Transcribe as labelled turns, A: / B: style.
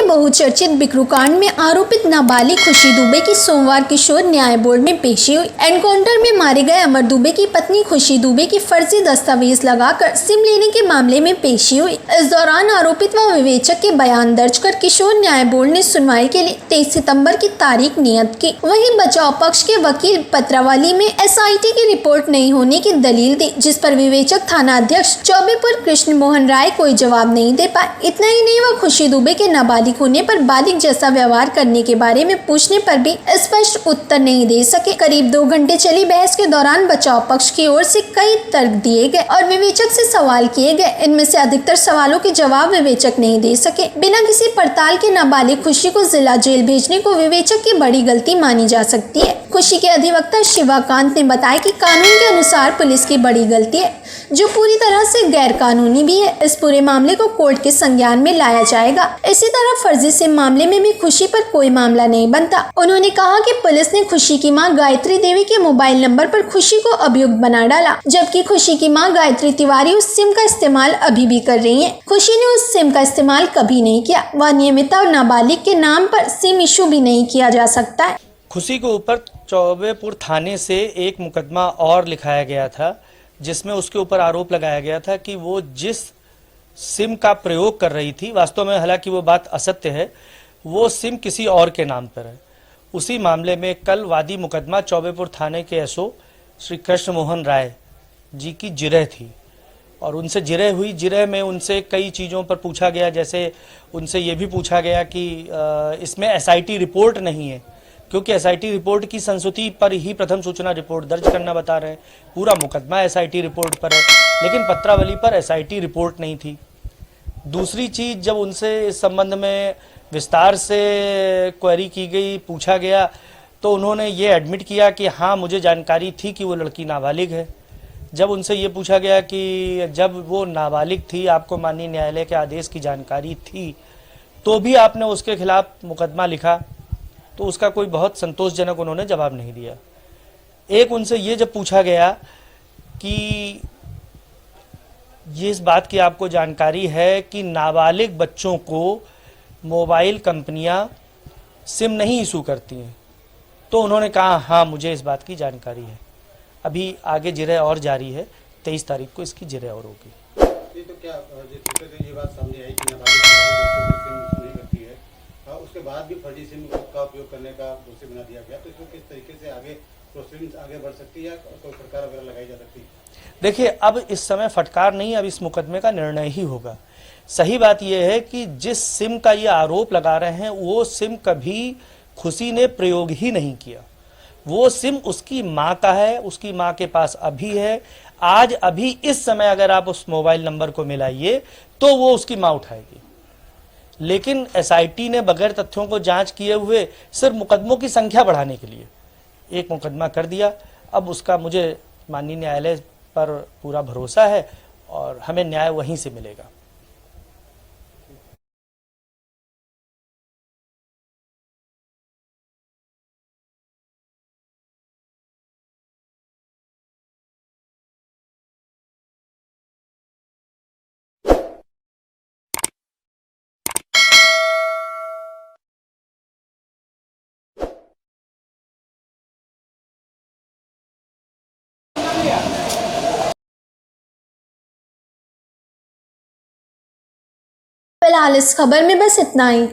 A: बहुचर्चित बिकरू कांड में आरोपित नाबालिग खुशी दुबे की सोमवार किशोर न्याय बोर्ड में पेशी हुई। एनकाउंटर में मारे गए अमर दुबे की पत्नी खुशी दुबे की फर्जी दस्तावेज लगाकर सिम लेने के मामले में पेशी हुई। इस दौरान आरोपित व विवेचक के बयान दर्ज कर किशोर न्याय बोर्ड ने सुनवाई के लिए 23 सितंबर की तारीख नियत की। वहीं बचाव पक्ष के वकील पत्रावली में SIT की रिपोर्ट नहीं होने की दलील दी, जिस पर विवेचक थाना अध्यक्ष चौबेपुर कृष्ण मोहन राय कोई जवाब नहीं दे पाए। इतना ही नहीं, वह खुशी दुबे के नाबालिग होने पर बालिग जैसा व्यवहार करने के बारे में पूछने पर भी स्पष्ट उत्तर नहीं दे सके। करीब 2 घंटे चली बहस के दौरान बचाव पक्ष की ओर से कई तर्क दिए गए और विवेचक से सवाल किए गए। इनमें से अधिकतर सवालों के जवाब विवेचक नहीं दे सके। बिना किसी पड़ताल के नाबालिग खुशी को जिला जेल भेजने को विवेचक की बड़ी गलती मानी जा सकती है। खुशी के अधिवक्ता शिवाकांत ने बताया कि कानून के अनुसार पुलिस की बड़ी गलती है, जो पूरी तरह से गैर कानूनी भी है। इस पूरे मामले को कोर्ट के संज्ञान में लाया जाएगा। इसी तरह फर्जी सिम मामले में भी खुशी पर कोई मामला नहीं बनता। उन्होंने कहा कि पुलिस ने खुशी की मां गायत्री देवी के मोबाइल नंबर पर खुशी को अभियुक्त बना डाला, जबकि खुशी की मां गायत्री तिवारी उस सिम का इस्तेमाल अभी भी कर रही है। खुशी ने उस सिम का इस्तेमाल कभी नहीं किया। वह नियमितता और नाबालिग के नाम पर सिम इशू भी नहीं किया जा सकता है।
B: खुशी के ऊपर चौबेपुर थाने से एक मुकदमा और लिखाया गया था, जिसमें उसके ऊपर आरोप लगाया गया था कि वो जिस सिम का प्रयोग कर रही थी, वास्तव में हालांकि वो बात असत्य है, वो सिम किसी और के नाम पर है। उसी मामले में कल वादी मुकदमा चौबेपुर थाने के SO श्री कृष्ण मोहन राय जी की जिरह थी और उनसे जिरह हुई। जिरह में उनसे कई चीज़ों पर पूछा गया, जैसे उनसे ये भी पूछा गया कि इसमें SIT रिपोर्ट नहीं है, क्योंकि SIT रिपोर्ट की संस्तुति पर ही प्रथम सूचना रिपोर्ट दर्ज करना बता रहे हैं। पूरा मुकदमा SIT रिपोर्ट पर है, लेकिन पत्रावली पर SIT रिपोर्ट नहीं थी। दूसरी चीज़, जब उनसे इस संबंध में विस्तार से क्वेरी की गई, पूछा गया, तो उन्होंने ये एडमिट किया कि हाँ, मुझे जानकारी थी कि वो लड़की नाबालिग है। जब उनसे ये पूछा गया कि जब वो नाबालिग थी, आपको माननीय न्यायालय के आदेश की जानकारी थी, तो भी आपने उसके खिलाफ मुकदमा लिखा, तो उसका कोई बहुत संतोषजनक उन्होंने जवाब नहीं दिया। एक उनसे ये जब पूछा गया कि ये इस बात की आपको जानकारी है कि नाबालिग बच्चों को मोबाइल कंपनियां सिम नहीं इशू करती हैं, तो उन्होंने कहा हाँ, मुझे इस बात की जानकारी है। अभी आगे जिरह और जारी है, 23 तारीख को इसकी जिरह और होगी।
C: तो क्या ये बात सामने आई कि नाबालिग बच्चों को सिम नहीं करती है, उसके बाद भी फर्जी सिम का उपयोग करने का दोषी बना दिया गया, तो इसमें किस तरीके से आगे प्रोसीडिंग्स आगे बढ़ सकती है, कोई फटकार वगैरह लगाई जा सकती है?
B: देखिए, अब इस समय फटकार नहीं, अब इस मुकदमे का निर्णय ही होगा। सही बात यह है कि जिस सिम का ये आरोप लगा रहे हैं, वो सिम कभी खुशी ने प्रयोग ही नहीं किया। वो सिम उसकी माँ का है, उसकी माँ के पास अभी है। आज अभी इस समय अगर आप उस मोबाइल नंबर को मिलाइए तो वो उसकी माँ उठाएगी। लेकिन SIT ने बगैर तथ्यों को जांच किए हुए सिर्फ मुकदमों की संख्या बढ़ाने के लिए एक मुकदमा कर दिया। अब उसका मुझे माननीय न्यायालय पर पूरा भरोसा है और हमें न्याय वहीं से मिलेगा।
A: फिलहाल इस खबर में बस इतना ही।